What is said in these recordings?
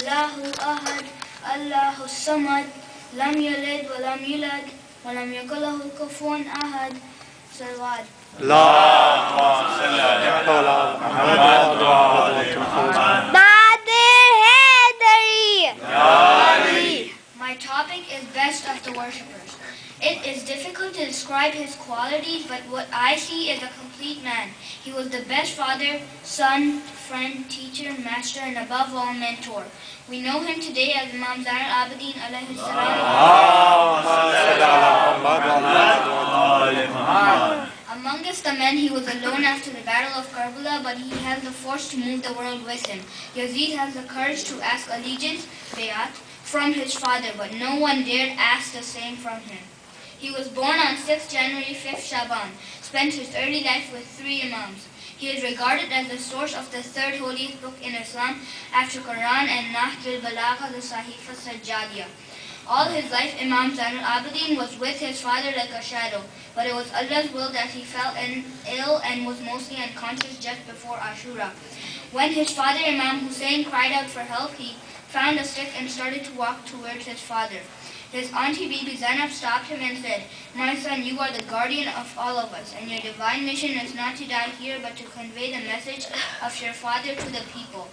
Allahu Ahad, Allahu Samad, Lam Yalid wa Lam Yulad, wa Lam yakul lahu kufuwan ahad. Salawat. My topic is best of the worshippers. It is difficult to describe his qualities, but what I see is a complete man. He was the best father, son, friend, teacher, master, and above all, mentor. We know him today as Imam Zain al-Abidin alayhi salam. Amongst the men, he was alone after the battle of Karbala, but he has the force to move the world with him. Yazid has the courage to ask allegiance, bayat, from his father, but no one dared ask the same from him. He was born on 6th January, 5th Shaban, spent his early life with 3 Imams. He is regarded as the source of the 3rd holiest book in Islam after Quran and Nahj al-Balagha, the Sahifa Sajjadiyah. All his life, Imam Zain al-Abidin was with his father like a shadow, but it was Allah's will that he fell ill and was mostly unconscious just before Ashura. When his father, Imam Hussein, cried out for help, he found a stick and started to walk towards his father. His auntie Bibi Zainab stopped him and said, "My son, you are the guardian of all of us, and your divine mission is not to die here, but to convey the message of your father to the people."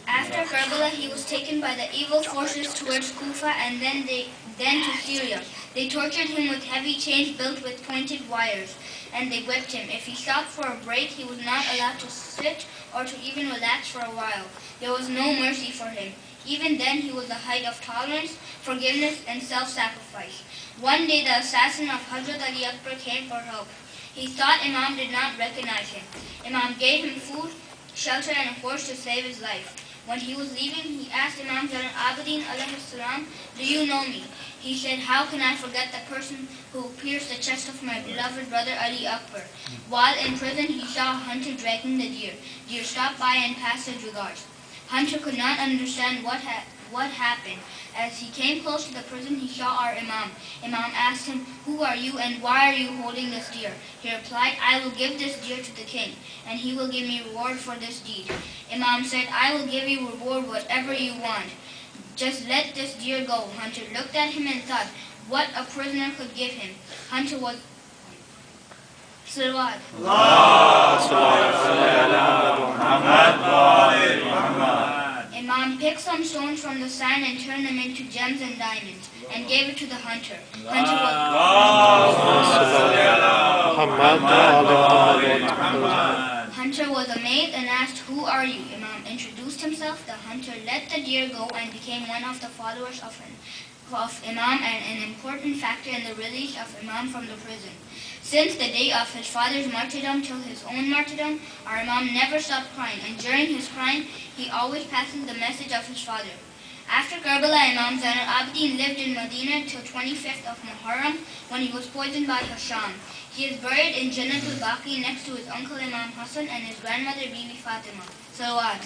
After Karbala, he was taken by the evil forces towards Kufa and then to Syria. They tortured him with heavy chains built with pointed wires, and they whipped him. If he stopped for a break, he was not allowed to sit or to even relax for a while. There was no mercy for him. Even then, he was the height of tolerance, forgiveness, and self-sacrifice. One day, the assassin of Hazrat Ali Akbar came for help. He thought Imam did not recognize him. Imam gave him food, shelter, and a horse to save his life. When he was leaving, he asked Imam Zain al-Abidin alayhi salam, "Do you know me?" He said, "How can I forget the person who pierced the chest of my beloved brother Ali Akbar?" While in prison, he saw a hunter dragging the deer. Deer stopped by and passed his regards. Hunter could not understand what happened. As he came close to the prison, he saw our Imam. Imam asked him, "Who are you and why are you holding this deer?" He replied, "I will give this deer to the king, and he will give me reward for this deed." Imam said, "I will give you reward whatever you want. Just let this deer go." Hunter looked at him and thought what a prisoner could give him. Hunter was Salawat. Imam picked some stones from the sand and turned them into gems and diamonds and gave it to the hunter. Hunter was amazed and asked, "Who are you?" Imam introduced himself. The hunter let the deer go and became one of the followers of Imam and an important factor in the release of Imam from the prison. Since the day of his father's martyrdom till his own martyrdom, our Imam never stopped crying, and during his crying, he always passes the message of his father. After Karbala, Imam Zain al-Abidin lived in Medina till 25th of Muharram when he was poisoned by Hisham. He is buried in Jannat al-Baqi next to his uncle Imam Hassan and his grandmother Bibi Fatima. Salawat.